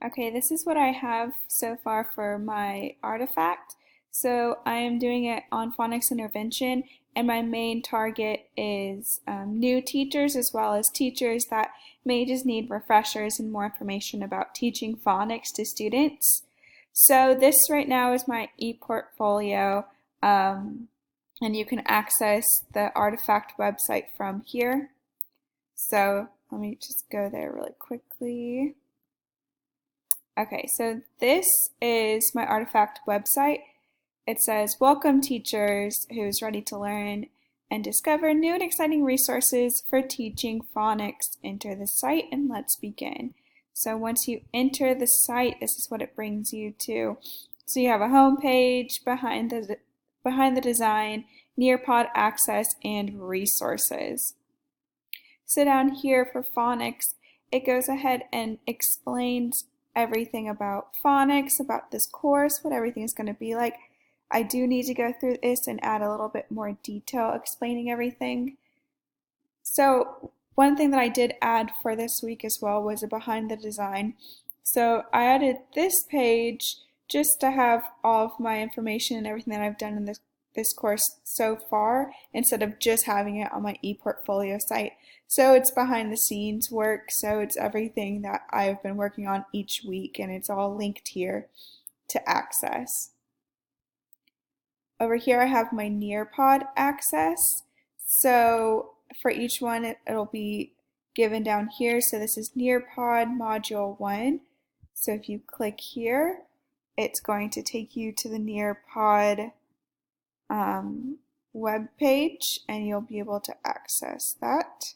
Okay, this is what I have so far for my artifact. So I am doing it on phonics intervention, and my main target is new teachers as well as teachers that may just need refreshers and more information about teaching phonics to students. So this right now is my ePortfolio, and you can access the artifact website from here. So let me just go there really quickly. Okay, so this is my artifact website. It says, welcome teachers who's ready to learn and discover new and exciting resources for teaching phonics. Enter the site and let's begin. So once you enter the site, this is what it brings you to. So you have a home page, behind the design, Nearpod access, and resources. So down here for phonics, it goes ahead and explains everything about phonics, about this course, what everything is going to be like. I do need to go through this and add a little bit more detail explaining everything. So one thing that I did add for this week as well was a behind the design. So I added this page just to have all of my information and everything that I've done in this course so far instead of just having it on my ePortfolio site. So it's behind the scenes work, so it's everything that I've been working on each week and it's all linked here to access. Over here I have my Nearpod access. So for each one it'll be given down here. So this is Nearpod Module 1. So if you click here, it's going to take you to the Nearpod web page and you'll be able to access that.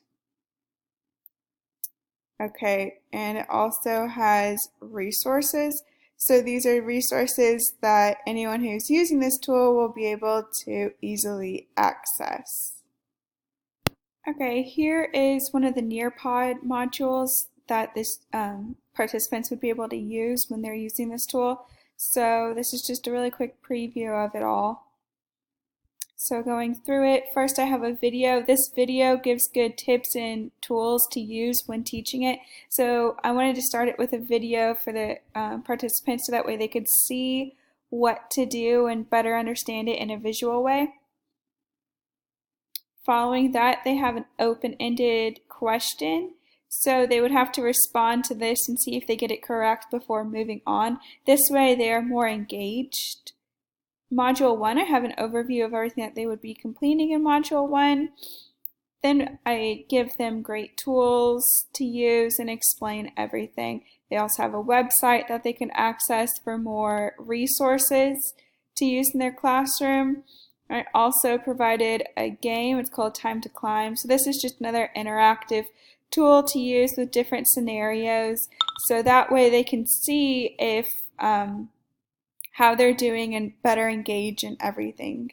Okay, and it also has resources. So these are resources that anyone who's using this tool will be able to easily access. Okay, here is one of the Nearpod modules that this participants would be able to use when they're using this tool. So this is just a really quick preview of it all. So going through it, first I have a video. This video gives good tips and tools to use when teaching it. So I wanted to start it with a video for the participants so that way they could see what to do and better understand it in a visual way. Following that, they have an open-ended question. So they would have to respond to this and see if they get it correct before moving on. This way they are more engaged. Module 1, I have an overview of everything that they would be completing in Module 1. Then I give them great tools to use and explain everything. They also have a website that they can access for more resources to use in their classroom. I also provided a game. It's called Time to Climb. So this is just another interactive tool to use with different scenarios. So that way they can see if how they're doing and better engage in everything.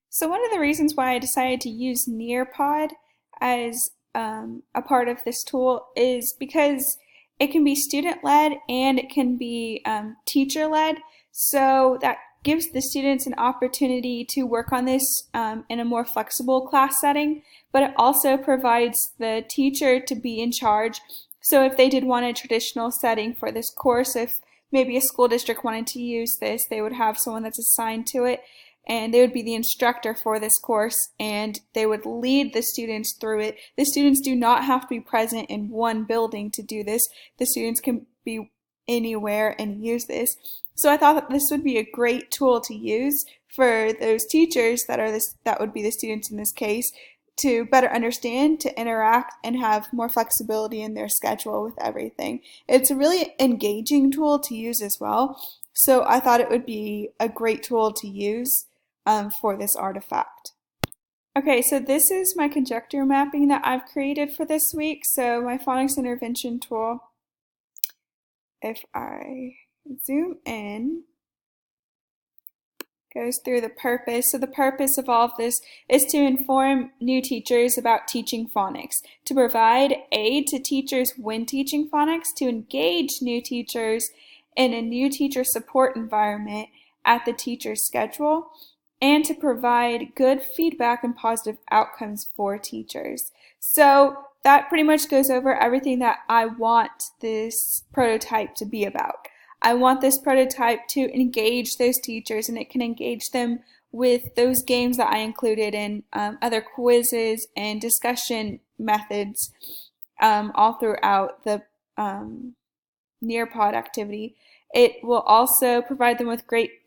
So one of the reasons why I decided to use Nearpod as a part of this tool is because it can be student-led and it can be teacher-led. So that gives the students an opportunity to work on this in a more flexible class setting, but it also provides the teacher to be in charge. So if they did want a traditional setting for this course, if maybe a school district wanted to use this, they would have someone that's assigned to it and they would be the instructor for this course and they would lead the students through it. The students do not have to be present in one building to do this. The students can be anywhere and use this. So I thought that this would be a great tool to use for those teachers that would be the students in this case, to better understand, to interact, and have more flexibility in their schedule with everything. It's a really engaging tool to use as well, so I thought it would be a great tool to use for this artifact. Okay, so this is my conjecture mapping that I've created for this week. So my phonics intervention tool, if I zoom in, goes through the purpose. So the purpose of all of this is to inform new teachers about teaching phonics, to provide aid to teachers when teaching phonics, to engage new teachers in a new teacher support environment at the teacher's schedule, and to provide good feedback and positive outcomes for teachers. So that pretty much goes over everything that I want this prototype to be about. I want this prototype to engage those teachers, and it can engage them with those games that I included in other quizzes and discussion methods all throughout the Nearpod activity. It will also provide them with great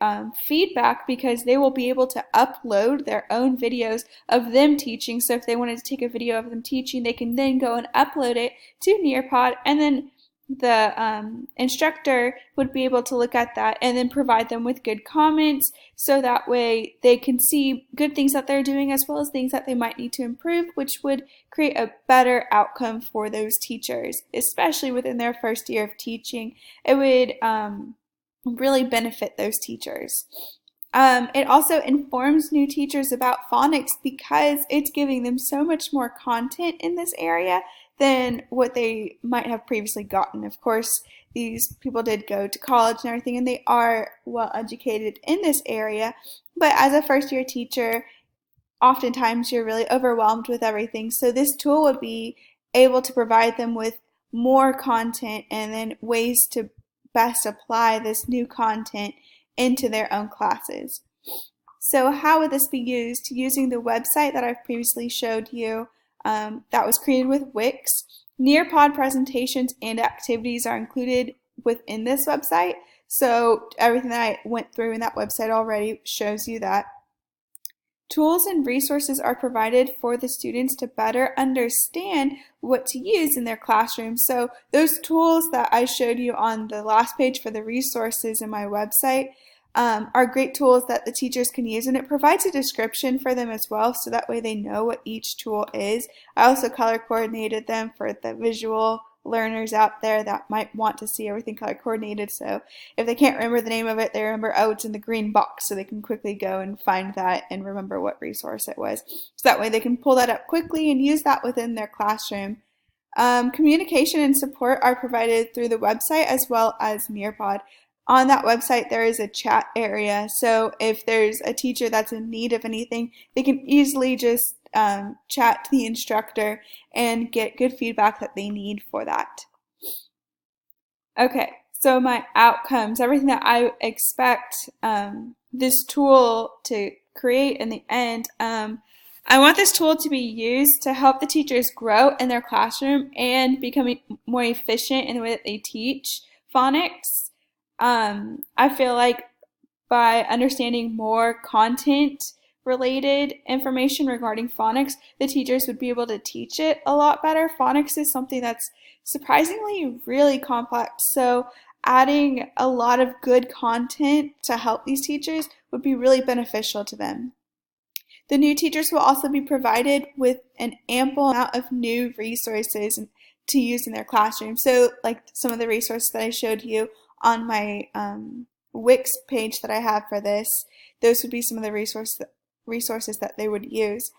feedback, because they will be able to upload their own videos of them teaching. So if they wanted to take a video of them teaching, they can then go and upload it to Nearpod, and then the instructor would be able to look at that and then provide them with good comments, so that way they can see good things that they're doing as well as things that they might need to improve, which would create a better outcome for those teachers, especially within their first year of teaching. It would really benefit those teachers. It also informs new teachers about phonics, because it's giving them so much more content in this area than what they might have previously gotten. Of course, these people did go to college and everything, and they are well educated in this area, but as a first year teacher, oftentimes you're really overwhelmed with everything. So this tool would be able to provide them with more content, and then ways to best apply this new content into their own classes. So how would this be used? Using the website that I've previously showed you, that was created with Wix. Nearpod presentations and activities are included within this website. So everything that I went through in that website already shows you that. Tools and resources are provided for the students to better understand what to use in their classroom. So those tools that I showed you on the last page for the resources in my website are great tools that the teachers can use, and it provides a description for them as well, so that way they know what each tool is. I also color coordinated them for the visual learners out there that might want to see everything color coordinated, so if they can't remember the name of it, they remember, oh, it's in the green box, so they can quickly go and find that and remember what resource it was. So that way they can pull that up quickly and use that within their classroom. Communication and support are provided through the website as well as Nearpod. On that website, there is a chat area, so if there's a teacher that's in need of anything, they can easily just chat to the instructor and get good feedback that they need for that. Okay, so my outcomes, everything that I expect this tool to create in the end. I want this tool to be used to help the teachers grow in their classroom and become more efficient in the way that they teach phonics. I feel like by understanding more content related information regarding phonics, the teachers would be able to teach it a lot better. Phonics is something that's surprisingly really complex, so adding a lot of good content to help these teachers would be really beneficial to them. The new teachers will also be provided with an ample amount of new resources to use in their classroom. So like some of the resources that I showed you on my Wix page that I have for this, those would be some of the resources that they would use.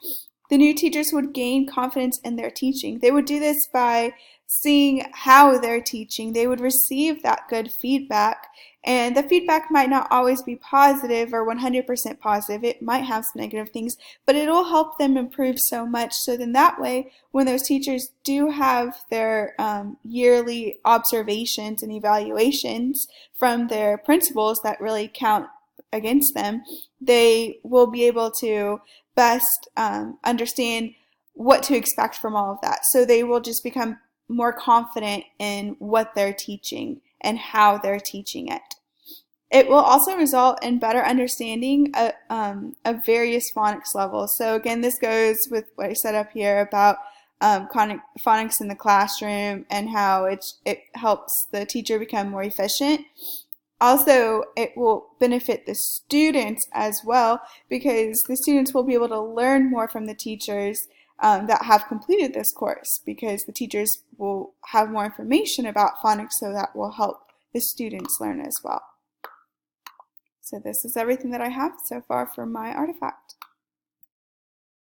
The new teachers would gain confidence in their teaching. They would do this by seeing how they're teaching. They would receive that good feedback, and the feedback might not always be positive or 100% positive. It might have some negative things, but it'll help them improve so much. So then that way, when those teachers do have their yearly observations and evaluations from their principals that really count against them, they will be able to best understand what to expect from all of that. So they will just become more confident in what they're teaching and how they're teaching it. It will also result in better understanding of various phonics levels. So again, this goes with what I said up here about phonics in the classroom and how it helps the teacher become more efficient. Also, it will benefit the students as well, because the students will be able to learn more from the teachers that have completed this course, because the teachers will have more information about phonics, so that will help the students learn as well. So this is everything that I have so far for my artifact.